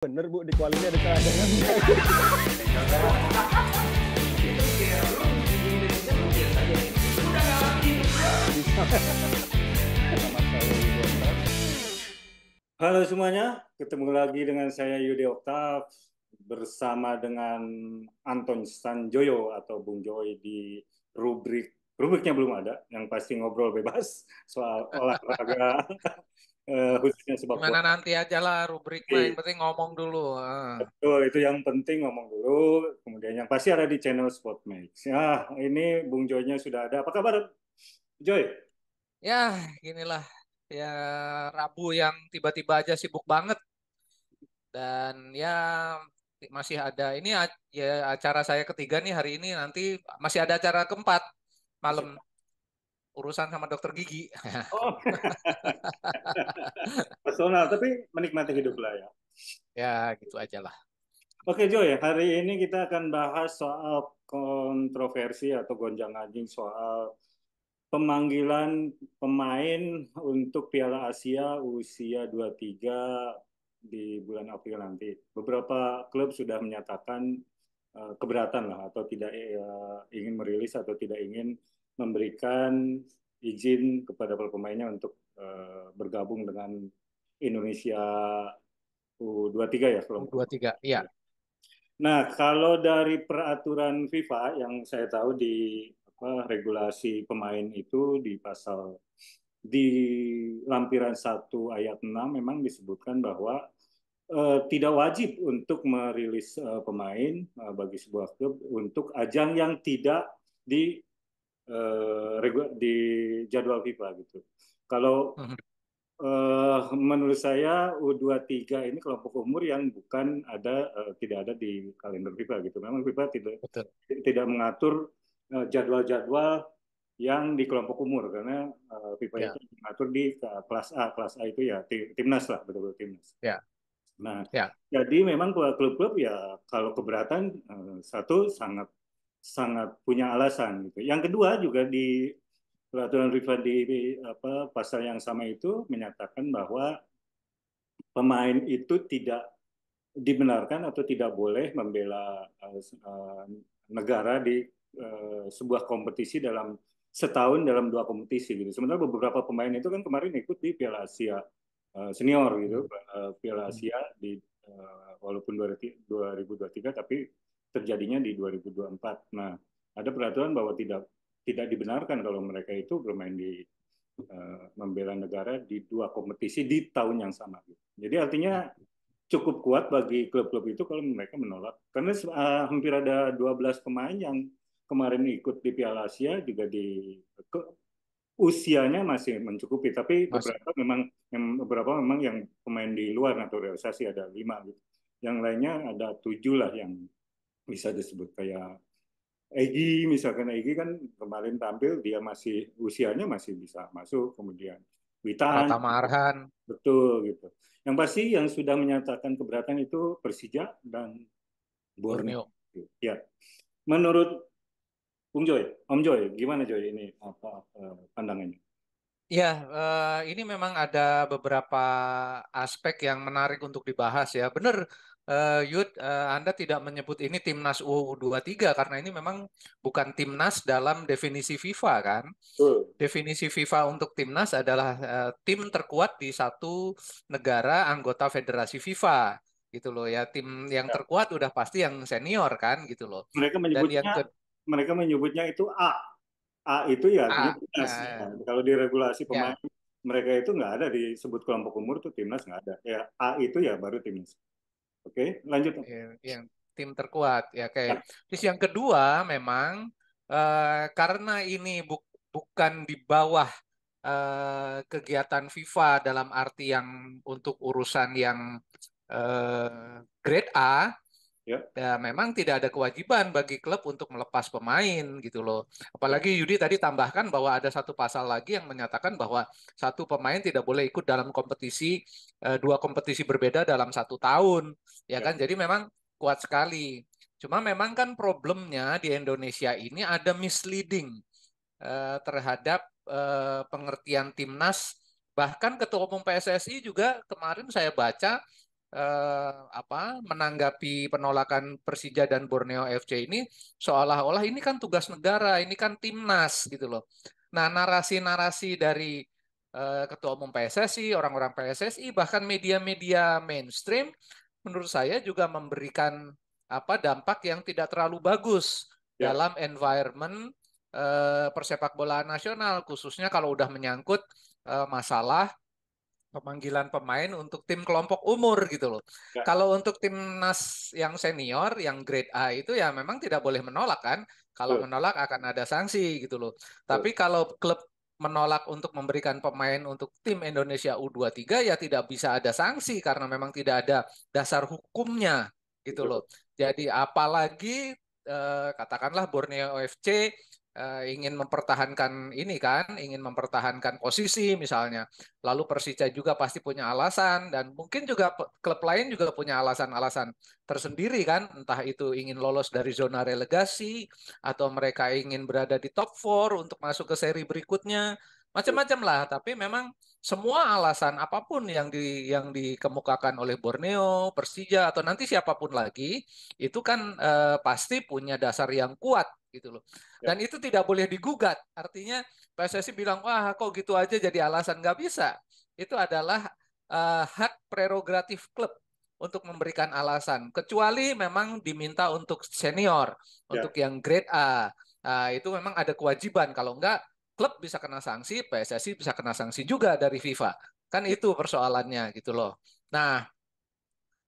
Bener Bu, di kualinya ada cadangan. Halo semuanya, ketemu lagi dengan saya Yudi Oktav bersama dengan Anton Sanjoyo atau Bung Joy di rubriknya belum ada, yang pasti ngobrol bebas soal olahraga khususnya sepak Gimana bola. nanti aja lah rubrik mah, yang penting ngomong dulu. Betul, itu yang penting ngomong dulu. Kemudian yang pasti ada di channel Sportmax. Ya, ini Bung Joy-nya sudah ada. Apa kabar, Joy? Ya, ginilah. Ya, Rabu yang tiba-tiba aja sibuk banget. Dan ya, masih ada. Ini ya acara saya ketiga nih hari ini. Nanti masih ada acara keempat malam. Urusan sama dokter gigi. Oh, personal, tapi menikmati hidup lah ya. Ya, gitu aja lah. Oke Joy, hari ini kita akan bahas soal kontroversi atau gonjang-ganjing soal pemanggilan pemain untuk Piala Asia usia 23 di bulan April nanti. Beberapa klub sudah menyatakan keberatan lah atau tidak ingin merilis atau tidak ingin memberikan izin kepada para pemainnya untuk bergabung dengan Indonesia U23 ya kalau. U23, iya. Nah, kalau dari peraturan FIFA yang saya tahu di regulasi pemain itu di pasal di lampiran 1 ayat 6 memang disebutkan bahwa tidak wajib untuk merilis pemain bagi sebuah klub untuk ajang yang tidak di di jadwal FIFA gitu. Kalau Mhm. menurut saya U23 ini kelompok umur yang bukan ada tidak ada di kalender FIFA gitu. Memang FIFA tidak Betul. tidak mengatur jadwal-jadwal yang di kelompok umur karena FIFA itu Ya, mengatur di kelas A. Kelas A itu ya timnas lah, betul-betul timnas. ya, Nah, ya. jadi memang klub-klub ya kalau keberatan satu sangat sangat punya alasan gitu. Yang kedua juga di peraturan FIFA di pasal yang sama itu menyatakan bahwa pemain itu tidak dibenarkan atau tidak boleh membela negara di sebuah kompetisi dalam setahun dalam 2 kompetisi gitu. Sementara beberapa pemain itu kan kemarin ikut di Piala Asia senior gitu, Piala Mhm. Asia di walaupun 2023 tapi terjadinya di 2024. Nah, ada peraturan bahwa tidak tidak dibenarkan kalau mereka itu bermain di membela negara di 2 kompetisi di tahun yang sama. Gitu. Jadi artinya cukup kuat bagi klub-klub itu kalau mereka menolak. Karena hampir ada 12 pemain yang kemarin ikut di Piala Asia juga ke, usianya masih mencukupi, tapi Masih. beberapa memang yang pemain di luar naturalisasi ada 5 gitu. Yang lainnya ada 7 lah yang bisa disebut kayak Egi, misalkan Egi kan kemarin tampil dia masih usianya masih bisa masuk, kemudian Witan Pratama Arhan, betul gitu. Yang pasti yang sudah menyatakan keberatan itu Persija dan Borneo. Borneo. Ya, menurut Bung Joy, Om Joy, gimana Joy ini apa pandangannya? Ya, ini memang ada beberapa aspek yang menarik untuk dibahas ya. Benar, Yud, Anda tidak menyebut ini timnas U23 karena ini memang bukan timnas dalam definisi FIFA kan. Betul. Definisi FIFA untuk timnas adalah tim terkuat di satu negara anggota Federasi FIFA gitu loh ya. Tim yang Ya. terkuat udah pasti yang senior kan gitu loh. Mereka Dan yang menyebutnya ke mereka menyebutnya itu A. A itu ya artinya A, timnas. Ya. Kalau di regulasi pemain ya. mereka itu nggak ada disebut kelompok umur tuh timnas nggak ada. Ya A itu ya baru timnas. Oke, lanjut. Yang tim terkuat ya kayak. Ya, Terus yang kedua memang karena ini bukan di bawah kegiatan FIFA dalam arti yang untuk urusan yang grade A. ya, Ya, memang tidak ada kewajiban bagi klub untuk melepas pemain gitu loh. ya, Apalagi Yudi tadi tambahkan bahwa ada satu pasal lagi yang menyatakan bahwa satu pemain tidak boleh ikut dalam kompetisi 2 kompetisi berbeda dalam 1 tahun, ya ya. kan? Jadi memang kuat sekali. Cuma memang kan problemnya di Indonesia ini ada misleading terhadap pengertian timnas. Bahkan Ketua Umum PSSI juga kemarin saya baca menanggapi penolakan Persija dan Borneo FC ini seolah-olah ini kan tugas negara, ini kan timnas gitu loh. Nah, narasi-narasi dari Ketua Umum PSSI, orang-orang PSSI, bahkan media-media mainstream, menurut saya juga memberikan dampak yang tidak terlalu bagus Ya, dalam environment persepak bolaan nasional, khususnya kalau udah menyangkut masalah pemanggilan pemain untuk tim kelompok umur gitu loh. ya, Kalau untuk timnas yang senior, yang grade A itu ya memang tidak boleh menolak kan. Kalau betul, menolak akan ada sanksi gitu loh. Tapi betul. kalau klub menolak untuk memberikan pemain untuk tim Indonesia U23 ya tidak bisa ada sanksi karena memang tidak ada dasar hukumnya gitu Betul. loh. Jadi apalagi katakanlah Borneo FC ingin mempertahankan ini kan, ingin mempertahankan posisi misalnya. Lalu Persija juga pasti punya alasan dan mungkin juga klub lain juga punya alasan-alasan tersendiri kan, entah itu ingin lolos dari zona relegasi atau mereka ingin berada di top 4 untuk masuk ke seri berikutnya. Macam-macam lah, tapi memang semua alasan apapun yang dikemukakan oleh Borneo, Persija atau nanti siapapun lagi itu kan pasti punya dasar yang kuat gitu loh. Ya, Dan itu tidak boleh digugat. Artinya PSSI bilang, wah kok gitu aja jadi alasan. Nggak bisa. Itu adalah hak prerogatif klub untuk memberikan alasan. Kecuali memang diminta untuk senior, ya, untuk yang grade A. Itu memang ada kewajiban. Kalau enggak, klub bisa kena sanksi, PSSI bisa kena sanksi juga dari FIFA. Kan ya, itu persoalannya gitu loh. Nah,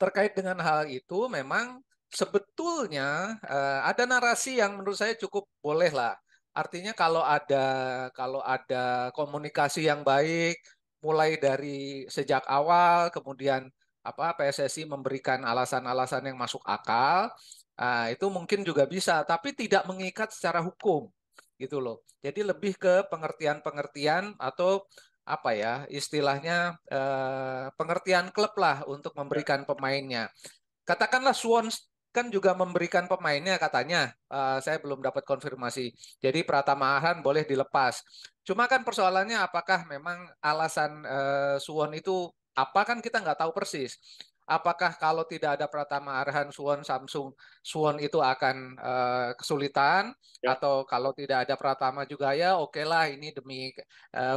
terkait dengan hal itu memang sebetulnya ada narasi yang menurut saya cukup boleh lah. Artinya kalau ada komunikasi yang baik mulai dari sejak awal kemudian PSSI memberikan alasan-alasan yang masuk akal, itu mungkin juga bisa tapi tidak mengikat secara hukum gitu loh. Jadi lebih ke pengertian-pengertian atau apa ya istilahnya pengertian klub lah untuk ya, memberikan pemainnya. Katakanlah Swans kan juga memberikan pemainnya katanya. Saya belum dapat konfirmasi. Jadi Pratama Arhan boleh dilepas. Cuma kan persoalannya apakah memang alasan Suwon itu apa kan kita nggak tahu persis. Apakah kalau tidak ada Pratama Arhan, Suwon, Samsung, Suwon itu akan kesulitan? ya, Atau kalau tidak ada Pratama juga ya oke lah ini demi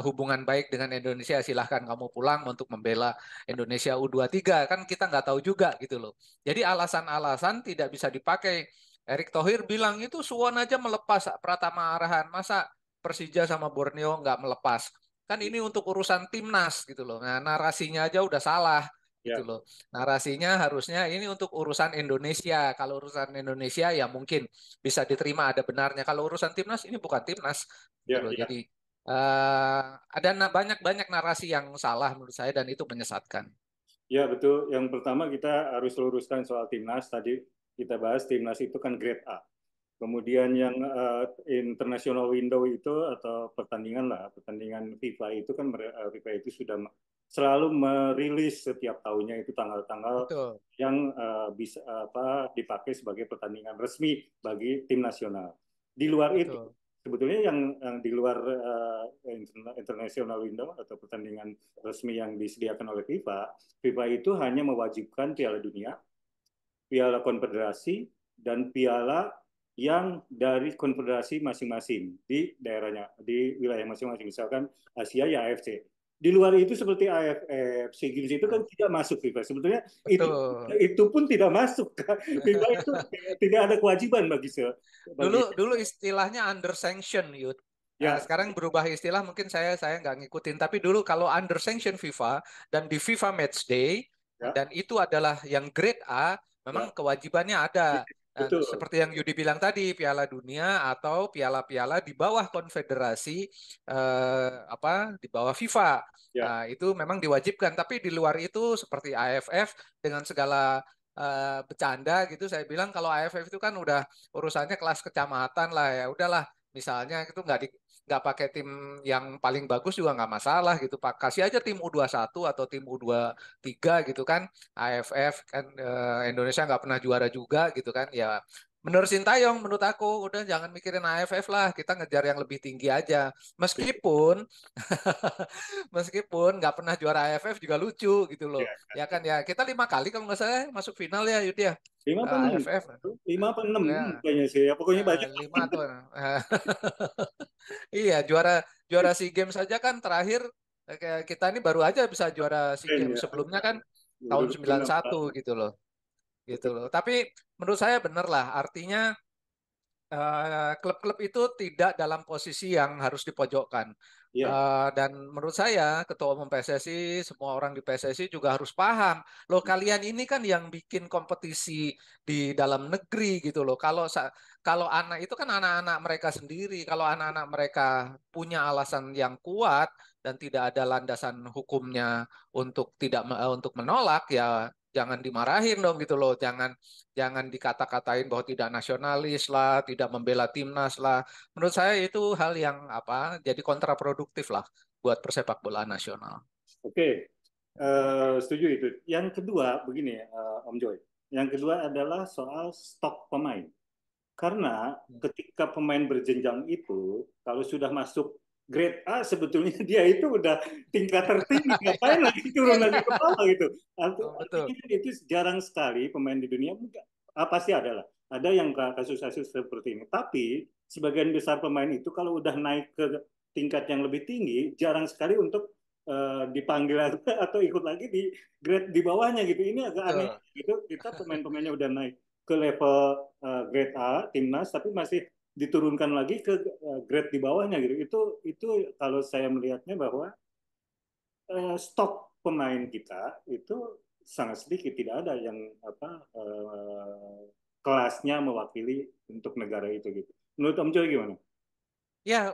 hubungan baik dengan Indonesia silahkan kamu pulang untuk membela Indonesia U23 kan kita nggak tahu juga gitu loh. Jadi alasan-alasan tidak bisa dipakai. Erick Thohir bilang itu Suwon aja melepas Pratama Arahan, masa Persija sama Borneo nggak melepas? Kan ini untuk urusan timnas gitu loh. Nah, narasinya aja udah salah gitu ya, loh. Narasinya harusnya ini untuk urusan Indonesia. Kalau urusan Indonesia ya mungkin bisa diterima ada benarnya. Kalau urusan timnas ini bukan timnas gitu ya, loh. ya. Jadi ada banyak-banyak narasi yang salah menurut saya dan itu menyesatkan. Ya, betul. Yang pertama kita harus luruskan soal timnas. Tadi kita bahas timnas itu kan grade A. Kemudian yang international window itu atau pertandingan lah, pertandingan FIFA itu kan FIFA itu sudah selalu merilis setiap tahunnya itu tanggal-tanggal Betul, yang bisa dipakai sebagai pertandingan resmi bagi tim nasional. Di luar itu betul. sebetulnya yang di luar international window atau pertandingan resmi yang disediakan oleh FIFA, FIFA itu hanya mewajibkan Piala Dunia, Piala Konfederasi, dan Piala yang dari konfederasi masing-masing di daerahnya, di wilayah masing-masing. Misalkan Asia ya AFC. Di luar itu seperti AFF, SEA Games itu kan tidak masuk FIFA. Sebetulnya Betul. itu pun tidak masuk. FIFA itu tidak ada kewajiban bagi Dulu istilahnya under sanction, Yud. ya, Sekarang berubah istilah mungkin saya nggak ngikutin. Tapi dulu kalau under sanction FIFA dan di FIFA Match Day ya, dan itu adalah yang grade A, memang ya, kewajibannya ada. Dan betul. seperti yang Yudi bilang tadi, Piala Dunia atau piala-piala di bawah konfederasi di bawah FIFA. Ya, Itu memang diwajibkan. Tapi di luar itu seperti AFF dengan segala bercanda gitu, saya bilang kalau AFF itu kan udah urusannya kelas kecamatan lah ya udahlah misalnya itu nggak pakai tim yang paling bagus juga nggak masalah gitu Pak kasih aja tim U21 atau tim U23 gitu kan AFF kan Indonesia nggak pernah juara juga gitu kan ya menurut Sintayong, menurut aku udah jangan mikirin AFF lah, kita ngejar yang lebih tinggi aja. Meskipun meskipun nggak pernah juara AFF juga lucu gitu loh. Ya, Ya kan ya, kita 5 kali kalau nggak salah masuk final ya Yud ya. lima apa enam? AFF. Lima apa enam Ya, kayaknya sih. Ya, pokoknya banyak. 5 tuh. Iya, juara juara SEA Games saja kan terakhir kayak kita ini baru aja bisa juara SEA Keren Games ya. sebelumnya kan tahun 91 2016. gitu loh. Gitu Betul. loh. Tapi menurut saya bener lah, artinya klub-klub itu tidak dalam posisi yang harus dipojokkan. Iya, Dan menurut saya, Ketua Umum PSSI, semua orang di PSSI juga harus paham. Loh, kalian ini kan yang bikin kompetisi di dalam negeri gitu loh. Kalau anak itu kan anak-anak mereka sendiri. Kalau anak-anak mereka punya alasan yang kuat dan tidak ada landasan hukumnya untuk tidak untuk menolak, ya jangan dimarahin dong gitu loh. Jangan dikata-katain bahwa tidak nasionalis lah, tidak membela timnas lah. Menurut saya itu hal yang apa jadi kontraproduktif lah buat persepak bola nasional. oke. Setuju itu. Yang kedua, begini ya, Om Joy. Yang kedua adalah soal stok pemain. Karena ketika pemain berjenjang itu, kalau sudah masuk grade A, sebetulnya dia itu udah tingkat tertinggi. Ngapain lagi turun lagi ke bawah gitu. Betul. Artinya kan itu jarang sekali pemain di dunia, pasti ada lah. Ada yang kasus-kasus seperti ini. Tapi sebagian besar pemain itu kalau udah naik ke tingkat yang lebih tinggi, jarang sekali untuk dipanggil atau ikut lagi di grade di bawahnya gitu. Ini agak aneh Betul. gitu. Kita pemain-pemainnya udah naik ke level grade A timnas tapi masih diturunkan lagi ke grade di bawahnya gitu. Itu kalau saya melihatnya bahwa stok pemain kita itu sangat sedikit, tidak ada yang apa kelasnya mewakili untuk negara itu gitu. Menurut Om Joy gimana? Ya,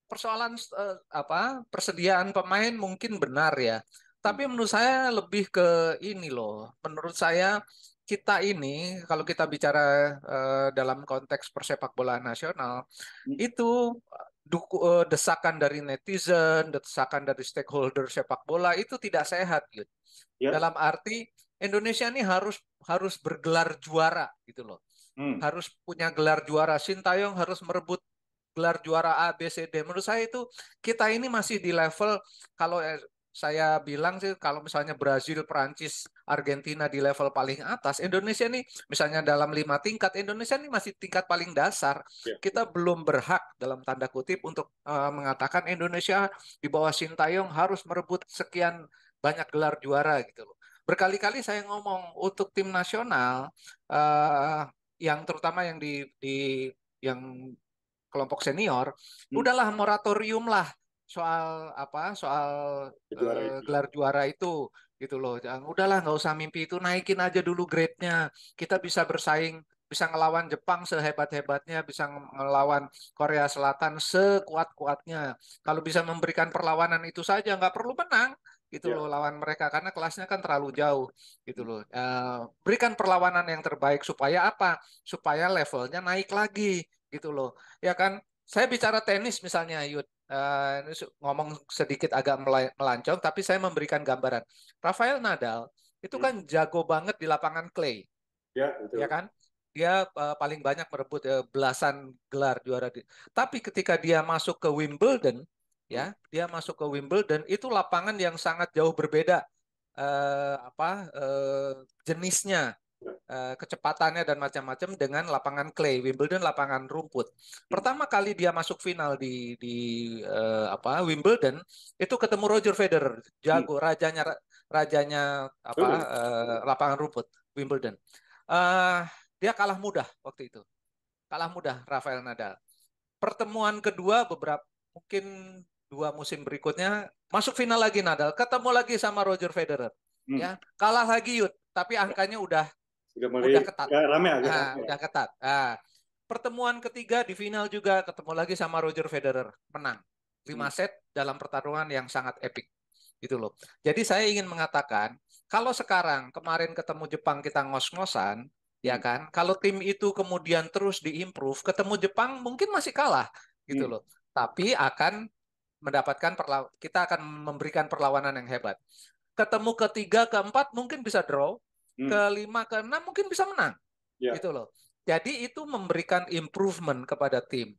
persoalan apa persediaan pemain mungkin benar ya. Hmm. Tapi menurut saya lebih ke ini loh. Menurut saya kita ini kalau kita bicara dalam konteks persepak bola nasional itu desakan dari netizen, desakan dari stakeholder sepak bola itu tidak sehat gitu. Ya. Dalam arti Indonesia ini harus harus bergelar juara gitu loh. Hmm. Harus punya gelar juara. Sintayong harus merebut gelar juara A, B, C, D. Menurut saya itu kita ini masih di level kalau saya bilang sih kalau misalnya Brazil, Prancis, Argentina di level paling atas, Indonesia ini misalnya dalam 5 tingkat, Indonesia ini masih tingkat paling dasar. Ya. Kita belum berhak dalam tanda kutip untuk mengatakan Indonesia di bawah Sintayong harus merebut sekian banyak gelar juara gitu loh. Berkali-kali saya ngomong untuk tim nasional yang terutama yang yang kelompok senior, Hmm. udahlah moratorium lah soal apa soal Juara itu. gelar juara itu gitu loh. Jangan udahlah nggak usah mimpi itu naikin aja dulu grade-nya. Kita bisa bersaing, bisa ngelawan Jepang sehebat-hebatnya, bisa ngelawan Korea Selatan sekuat-kuatnya. Kalau bisa memberikan perlawanan itu saja nggak perlu menang gitu Ya. loh lawan mereka karena kelasnya kan terlalu jauh gitu loh. Berikan perlawanan yang terbaik supaya apa? Supaya levelnya naik lagi gitu loh. Ya kan? Saya bicara tenis misalnya, Yud. Ini ngomong sedikit agak melancong, tapi saya memberikan gambaran. Rafael Nadal itu Hmm. kan jago banget di lapangan clay, Ya, ya betul. kan? Dia paling banyak merebut belasan gelar juara. Tapi ketika dia masuk ke Wimbledon, ya, Hmm. dia masuk ke Wimbledon itu lapangan yang sangat jauh berbeda apa jenisnya Ya. kecepatannya dan macam-macam dengan lapangan clay. Wimbledon lapangan rumput. Pertama kali dia masuk final di apa Wimbledon itu ketemu Roger Federer, Hmm. jago rajanya rajanya apa Betul. lapangan rumput Wimbledon. Eh, dia kalah mudah waktu itu. Kalah mudah Rafael Nadal. Pertemuan kedua beberapa mungkin 2 musim berikutnya masuk final lagi Nadal, ketemu lagi sama Roger Federer. Hmm. Ya, kalah lagi Yud, tapi angkanya Sudah mulai udah ketat. ya, rame agak rame. Udah ketat. Pertemuan ketiga di final juga ketemu lagi sama Roger Federer, menang. Hmm. 5 set dalam pertarungan yang sangat epik. Gitu loh. Jadi saya ingin mengatakan, kalau sekarang kemarin ketemu Jepang kita ngos-ngosan, ya Hmm. kan? Kalau tim itu kemudian terus diimprove, ketemu Jepang mungkin masih kalah, gitu Hmm. loh. Tapi mendapatkan kita akan memberikan perlawanan yang hebat. Ketemu ketiga, keempat mungkin bisa draw, Hmm. kelima, keenam mungkin bisa menang Ya. gitu loh. Jadi itu memberikan improvement kepada tim.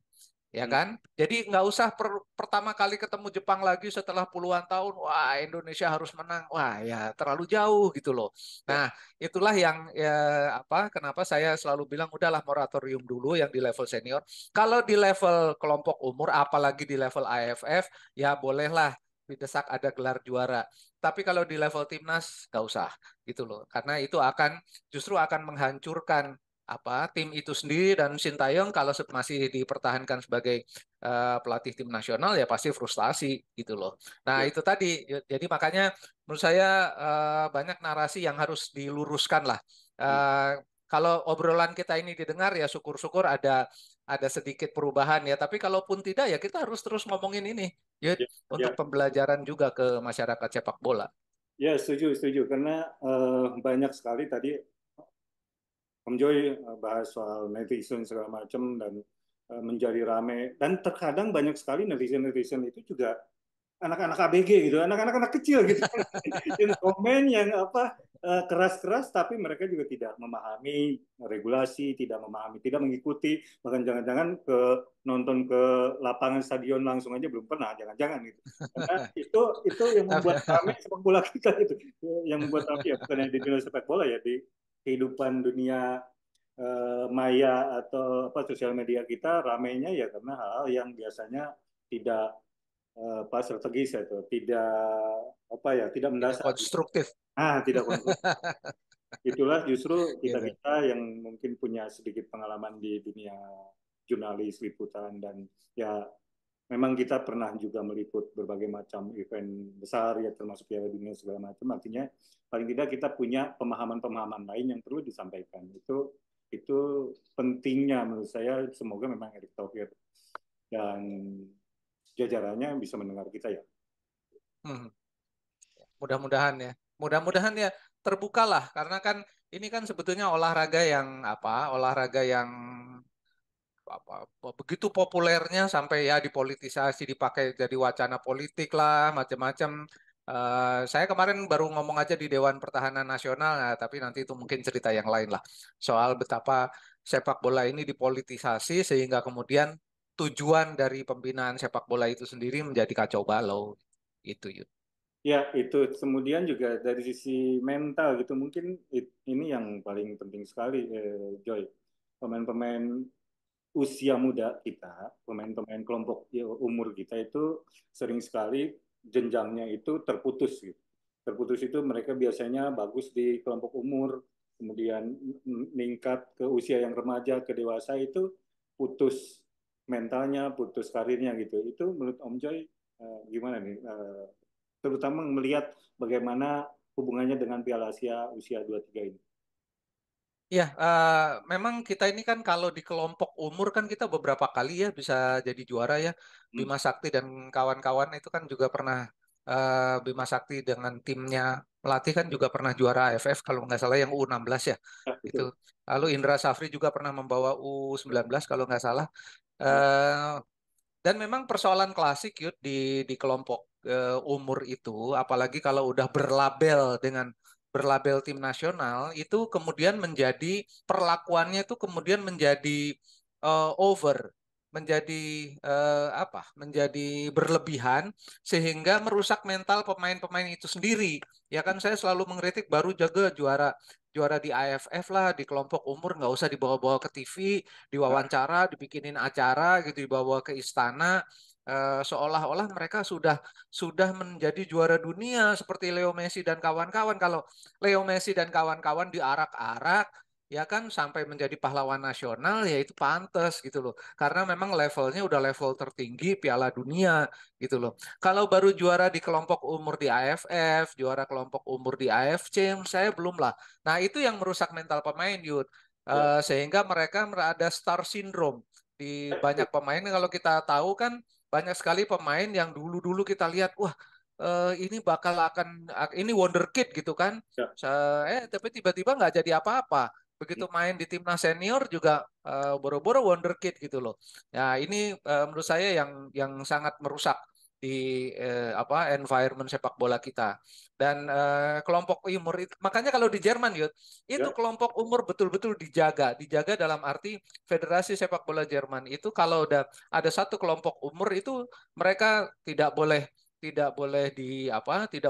Ya Hmm. kan? Jadi nggak usah pertama kali ketemu Jepang lagi setelah puluhan tahun, wah Indonesia harus menang, wah ya terlalu jauh gitu loh. Ya, Nah itulah yang ya, apa? Kenapa saya selalu bilang udahlah moratorium dulu yang di level senior. Kalau di level kelompok umur, apalagi di level AFF, ya bolehlah didesak ada gelar juara. Tapi kalau di level timnas nggak usah gitu loh, karena itu akan justru akan menghancurkan apa tim itu sendiri dan Sintayong kalau masih dipertahankan sebagai pelatih tim nasional ya pasti frustasi gitu loh. Nah, ya, itu tadi jadi makanya menurut saya banyak narasi yang harus diluruskan lah. hmm, Kalau obrolan kita ini didengar ya syukur-syukur ada sedikit perubahan ya, tapi kalaupun tidak ya kita harus terus ngomongin ini ya ya, ya, untuk pembelajaran juga ke masyarakat sepak bola. ya, setuju, setuju. Karena banyak sekali tadi Om Joy bahas soal netizen segala macam dan menjadi rame. Dan terkadang banyak sekali netizen-netizen itu juga anak-anak ABG gitu, anak-anak kecil gitu, yang komen yang apa keras-keras, tapi mereka juga tidak memahami regulasi, tidak memahami, tidak mengikuti, bahkan jangan-jangan ke nonton ke lapangan stadion langsung aja belum pernah, jangan-jangan gitu. Karena itu yang Tapi membuat kami sepak bola kita itu, yang membuat kami ya bukan hanya di dunia sepak bola ya di kehidupan dunia maya atau apa sosial media kita ramainya ya karena hal-hal yang biasanya tidak apa strategis itu tidak apa ya tidak tidak mendasar konstruktif tidak konstruktif. Itulah justru kita gitu. kita yang mungkin punya sedikit pengalaman di dunia jurnalis liputan dan ya memang kita pernah juga meliput berbagai macam event besar ya termasuk Piala Dunia segala macam artinya paling tidak kita punya pemahaman-pemahaman lain yang perlu disampaikan itu pentingnya menurut saya semoga memang Erick Thohir dan jajarannya bisa mendengar kita ya. Hmm. Mudah-mudahan ya. Mudah-mudahan ya terbukalah karena kan ini kan sebetulnya olahraga yang apa? Olahraga yang apa begitu populernya sampai ya dipolitisasi, dipakai jadi wacana politik lah, macam-macam. Saya kemarin baru ngomong aja di Dewan Pertahanan Nasional, nah, tapi nanti itu mungkin cerita yang lain lah soal betapa sepak bola ini dipolitisasi sehingga kemudian tujuan dari pembinaan sepak bola itu sendiri menjadi kacau balau. Itu, Yud. Ya, itu kemudian juga dari sisi mental gitu mungkin ini yang paling penting sekali Joy. Pemain-pemain usia muda kita, pemain-pemain kelompok umur kita itu sering sekali jenjangnya itu terputus gitu. Terputus itu mereka biasanya bagus di kelompok umur, kemudian meningkat ke usia yang remaja, ke dewasa itu putus mentalnya, putus karirnya gitu. Itu menurut Om Joy gimana nih? Terutama melihat bagaimana hubungannya dengan Piala Asia usia 23 ini. Ya, memang kita ini kan kalau di kelompok umur kan kita beberapa kali ya bisa jadi juara ya. Hmm. Bima Sakti dan kawan-kawan itu kan juga pernah Bima Sakti dengan timnya pelatih kan juga pernah juara AFF kalau nggak salah yang U16 ya. Ya, Itu. betul. Lalu Indra Safri juga pernah membawa U19 kalau nggak salah. Ah, Eh, dan memang persoalan klasik Yud di kelompok umur itu, apalagi kalau udah berlabel tim nasional, itu kemudian menjadi perlakuannya itu kemudian menjadi over, menjadi apa? Menjadi berlebihan sehingga merusak mental pemain-pemain itu sendiri. Ya kan saya selalu mengkritik baru jaga juara juara di AFF lah di kelompok umur nggak usah dibawa-bawa ke TV, ah, diwawancara, dibikinin acara gitu, dibawa ke istana, seolah-olah mereka sudah menjadi juara dunia seperti Leo Messi dan kawan-kawan. Kalau Leo Messi dan kawan-kawan diarak-arak, ya kan sampai menjadi pahlawan nasional, ya itu pantas gitu loh. Karena memang levelnya udah level tertinggi Piala Dunia gitu loh. Kalau baru juara di kelompok umur di AFF, juara kelompok umur di AFC, saya belum lah. Nah itu yang merusak mental pemain, Yud. ya, Sehingga mereka ada star syndrome di banyak pemain. Kalau kita tahu kan banyak sekali pemain yang dulu-dulu kita lihat, wah ini bakal ini wonderkid gitu kan. ya. Tapi tiba-tiba nggak jadi apa-apa. Begitu main di timnas senior juga boro-boro wonderkid gitu loh. Ya ini menurut saya yang sangat merusak di environment sepak bola kita. Dan kelompok umur itu, makanya kalau di Jerman Yud, itu Ya, kelompok umur betul-betul dijaga dalam arti Federasi Sepak Bola Jerman itu kalau udah ada satu kelompok umur itu mereka tidak boleh tidak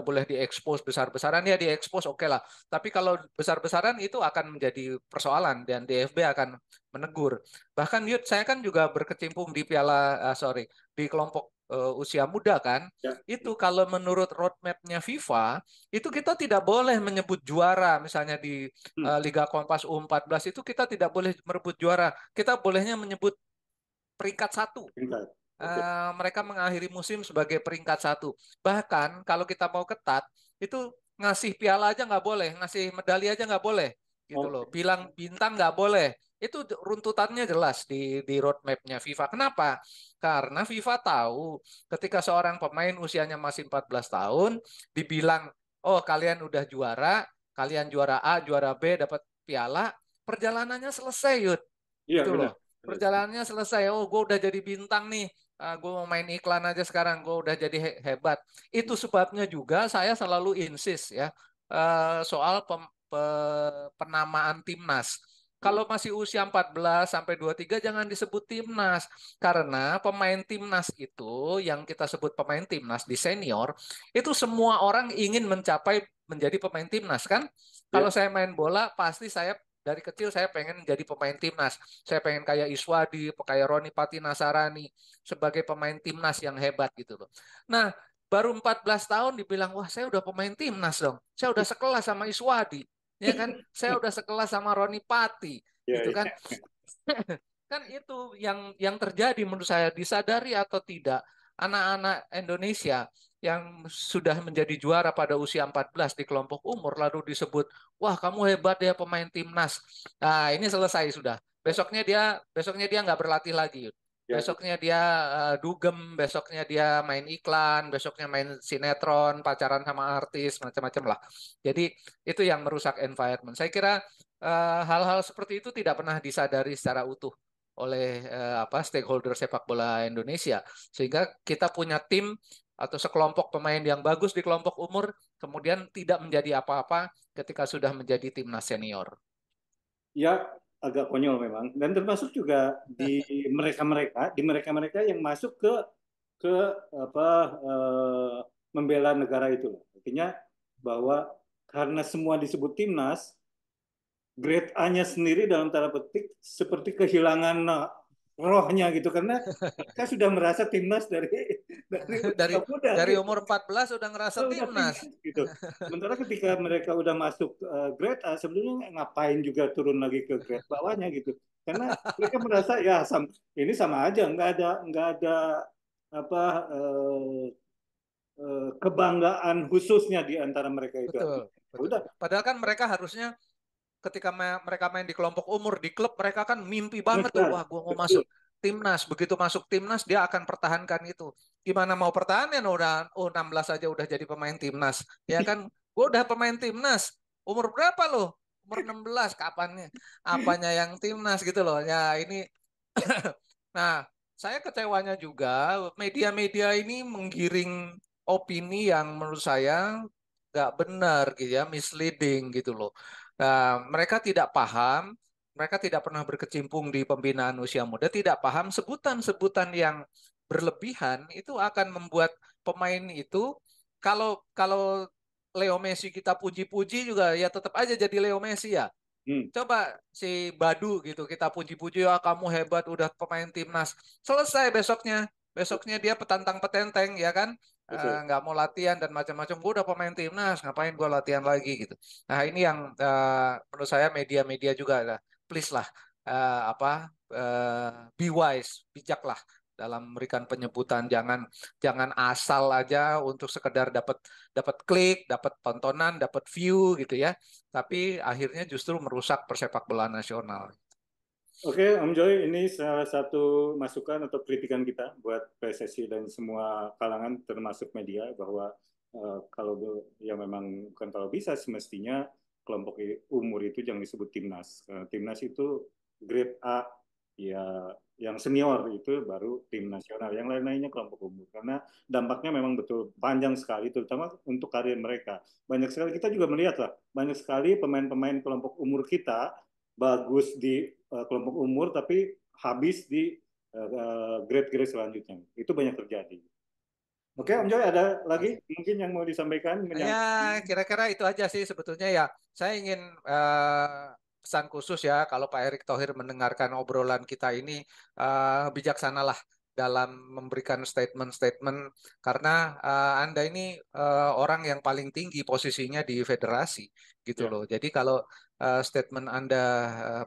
boleh diekspos besar-besaran, ya diekspos oke lah, tapi kalau besar-besaran itu akan menjadi persoalan dan DFB akan menegur. Bahkan Yud, saya kan juga berkecimpung di di kelompok usia muda kan. ya, Itu kalau menurut roadmap-nya FIFA, itu kita tidak boleh menyebut juara. Misalnya di hmm, Liga Kompas U14 itu kita tidak boleh merebut juara. Kita bolehnya menyebut peringkat satu. tingkat. Oke. Mereka mengakhiri musim sebagai peringkat satu. Bahkan kalau kita mau ketat, itu ngasih piala aja nggak boleh, ngasih medali aja nggak boleh, gitu loh. Oke. Bilang bintang nggak boleh. Itu runtutannya jelas di roadmap-nya FIFA. Kenapa? Karena FIFA tahu ketika seorang pemain usianya masih 14 tahun, dibilang, oh kalian udah juara, kalian juara A, juara B, dapat piala, perjalanannya selesai, Yud. Iya, Gitu benar. loh. Benar. Perjalanannya selesai. Oh, gue udah jadi bintang nih. Gue mau main iklan aja sekarang. Gue udah jadi hebat. Itu sebabnya juga saya selalu insist ya soal penamaan timnas. Kalau masih usia 14 sampai 23 jangan disebut timnas karena pemain timnas itu yang kita sebut pemain timnas di senior itu semua orang ingin mencapai menjadi pemain timnas kan? Kalau Ya, saya main bola pasti saya dari kecil saya pengen jadi pemain timnas. Saya pengen kayak Iswadi, kayak Roni Pati Nasarani sebagai pemain timnas yang hebat gitu loh. Nah, baru 14 tahun dibilang, wah saya udah pemain timnas dong. Saya udah sekelas sama Iswadi. Ya kan? Saya udah sekelas sama Roni Pati. ya, Gitu kan? ya. Kan itu yang terjadi menurut saya disadari atau tidak anak-anak Indonesia yang sudah menjadi juara pada usia 14 di kelompok umur lalu disebut wah kamu hebat ya pemain timnas. Nah, ini selesai sudah. Besoknya dia nggak berlatih lagi. Ya, Besoknya dia dugem, besoknya dia main iklan, besoknya main sinetron, pacaran sama artis, macam-macam lah. Jadi itu yang merusak environment. Saya kira hal-hal seperti itu tidak pernah disadari secara utuh oleh stakeholder sepak bola Indonesia sehingga kita punya tim atau sekelompok pemain yang bagus di kelompok umur kemudian tidak menjadi apa-apa ketika sudah menjadi timnas senior. ya, agak konyol memang. Dan termasuk juga di mereka-mereka yang masuk ke apa membela negara itu. Artinya bahwa karena semua disebut timnas, grade A-nya sendiri dalam tanda petik seperti kehilangan rohnya gitu karena mereka sudah merasa timnas dari dari usia muda dari gitu. umur 14 udah ngerasa Udah timnas. timnas gitu. Sementara ketika mereka udah masuk grade A sebenarnya ngapain juga turun lagi ke grade bawahnya gitu. Karena mereka merasa ya ini sama aja nggak ada apa kebanggaan khususnya di antara mereka itu. Betul, Artinya, ya betul. udah Padahal kan mereka harusnya ketika mereka main di kelompok umur di klub mereka kan mimpi banget tuh mengejar wah gua mau betul. masuk timnas, begitu masuk timnas dia akan pertahankan itu. Gimana mau pertahanan udah 16 aja udah jadi pemain timnas ya kan. Gua udah pemain timnas umur berapa loh, umur 16 kapannya apanya yang timnas gitu loh ya ini. Nah, saya kecewanya juga media-media ini menggiring opini yang menurut saya nggak benar gitu ya, misleading gitu loh. Nah, mereka tidak paham, mereka tidak pernah berkecimpung di pembinaan usia muda, tidak paham sebutan-sebutan yang berlebihan itu akan membuat pemain itu kalau kalau Leo Messi kita puji-puji juga ya tetap aja jadi Leo Messi ya. Hmm, Coba si Badu gitu kita puji-puji ya kamu hebat udah pemain timnas. Selesai besoknya. Besoknya dia petantang petenteng ya kan. betul. Nggak mau latihan dan macam-macam. Gue udah pemain timnas, ngapain gue latihan lagi gitu. Nah ini yang menurut saya media-media juga lah. Please lah be wise, bijak lah dalam memberikan penyebutan. Jangan jangan asal aja untuk sekedar dapat dapat klik, dapat tontonan, dapat view gitu ya tapi akhirnya justru merusak persepak bolaan nasional. Oke, Om Joy, ini salah satu masukan atau kritikan kita buat PSSI dan semua kalangan termasuk media bahwa kalau ya memang bukan kalau bisa semestinya kelompok umur itu jangan disebut timnas. Timnas itu grade A ya yang senior itu baru tim nasional. Yang lain-lainnya kelompok umur. Karena dampaknya memang betul panjang sekali, terutama untuk karir mereka. Banyak sekali kita juga melihat lah, banyak sekali pemain-pemain kelompok umur kita bagus di kelompok umur, tapi habis di grade-grade selanjutnya. Itu banyak terjadi. Oke, Om Joy, ada lagi mungkin yang mau disampaikan? Ya, kira-kira itu aja sih sebetulnya ya. Saya ingin pesan khusus ya, kalau Pak Erick Thohir mendengarkan obrolan kita ini, bijaksanalah dalam memberikan statement-statement, karena Anda ini orang yang paling tinggi posisinya di federasi, gitu Ya. loh. Jadi kalau statement Anda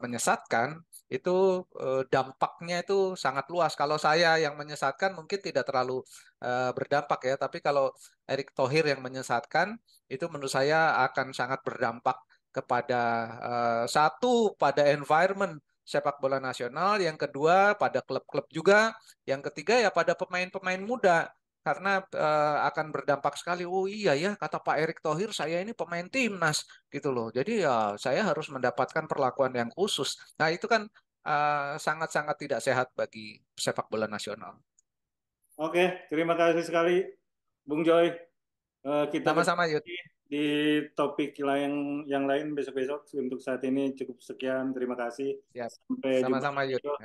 menyesatkan, itu dampaknya itu sangat luas. Kalau saya yang menyesatkan mungkin tidak terlalu berdampak ya, tapi kalau Erick Thohir yang menyesatkan, itu menurut saya akan sangat berdampak kepada satu, pada environment sepak bola nasional, yang kedua pada klub-klub juga, yang ketiga ya pada pemain-pemain muda, karena akan berdampak sekali. Oh iya ya, kata Pak Erick Thohir, saya ini pemain timnas gitu loh. Jadi ya saya harus mendapatkan perlakuan yang khusus. Nah itu kan sangat-sangat tidak sehat bagi sepak bola nasional. Oke, terima kasih sekali, Bung Joy. Kita ketemu Sama-sama Yud. lagi di topik yang lain besok-besok. Untuk saat ini cukup sekian. Terima kasih. Siap. Sampai jumpa Sama-sama lagi. Yud. Bro.